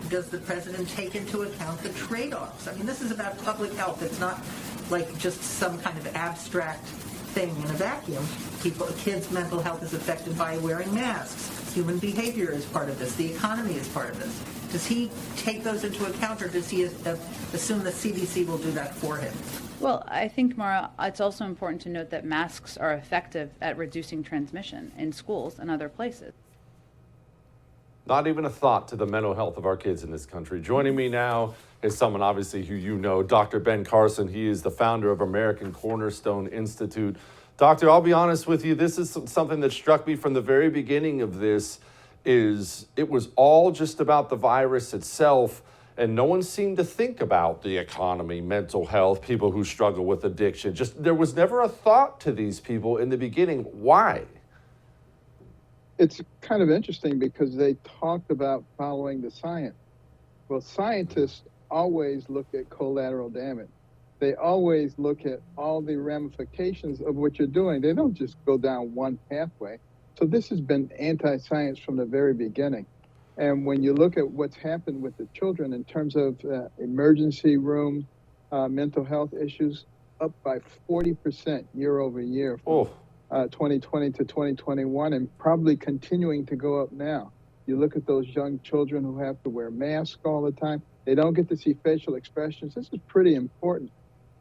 does the president take into account the trade-offs? I mean, this is about public health. It's not like just some kind of abstract thing in a vacuum. Kids' mental health is affected by wearing masks. Human behavior is part of this. The economy is part of this. Does he take those into account, or does he assume the CDC will do that for him? Well, I think, Mara, it's also important to note that masks are effective at reducing transmission in schools and other places. Not even a thought to the mental health of our kids in this country. Joining me now is someone obviously who you know, Dr. Ben Carson. He is the founder of American Cornerstone Institute. Doctor, I'll be honest with you, this is something that struck me from the very beginning of this. It was all just about the virus itself, and no one seemed to think about the economy, mental health, people who struggle with addiction. There was never a thought to these people in the beginning. Why? It's kind of interesting because they talked about following the science. Well, scientists always look at collateral damage. They always look at all the ramifications of what you're doing. They don't just go down one pathway. So this has been anti-science from the very beginning. And when you look at what's happened with the children in terms of emergency room, mental health issues, up by 40% year over year from 2020 to 2021, and probably continuing to go up now. You look at those young children who have to wear masks all the time. They don't get to see facial expressions. This is pretty important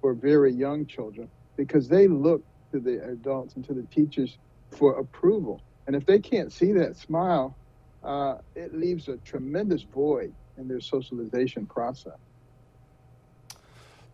for very young children because they look to the adults and to the teachers for approval. And if they can't see that smile, it leaves a tremendous void in their socialization process.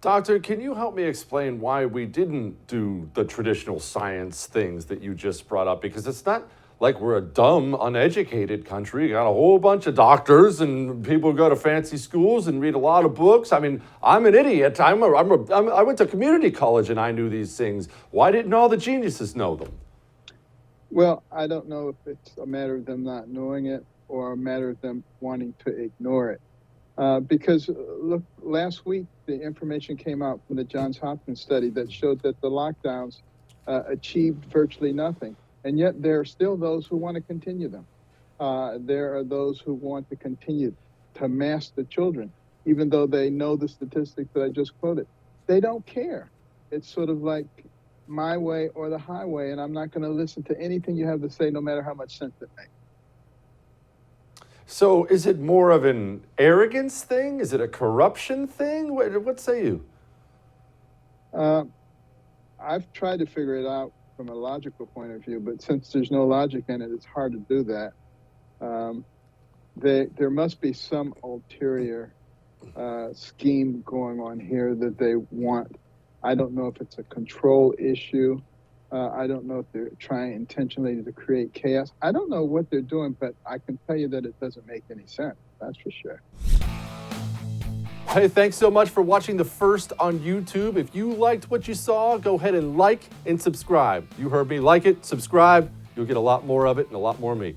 Doctor, can you help me explain why we didn't do the traditional science things that you just brought up? Because it's not like we're a dumb, uneducated country. You got a whole bunch of doctors and people who go to fancy schools and read a lot of books. I mean, I'm an idiot. I went to community college and I knew these things. Why didn't all the geniuses know them? Well, I don't know if it's a matter of them not knowing it or a matter of them wanting to ignore it. Because, look, last week, the information came out from the Johns Hopkins study that showed that the lockdowns achieved virtually nothing. And yet there are still those who want to continue them. There are those who want to continue to mask the children, even though they know the statistics that I just quoted. They don't care. It's sort of like my way or the highway, and I'm not going to listen to anything you have to say, no matter how much sense it makes. So is it more of an arrogance thing? Is it a corruption thing? What say you? I've tried to figure it out from a logical point of view, but since there's no logic in it, it's hard to do that. There must be some ulterior scheme going on here that they want. I don't know if it's a control issue. I don't know if they're trying intentionally to create chaos. I don't know what they're doing, but I can tell you that it doesn't make any sense. That's for sure. Hey, thanks so much for watching the first on YouTube. If you liked what you saw, go ahead and like and subscribe. You heard me. Like it, subscribe. You'll get a lot more of it and a lot more of me.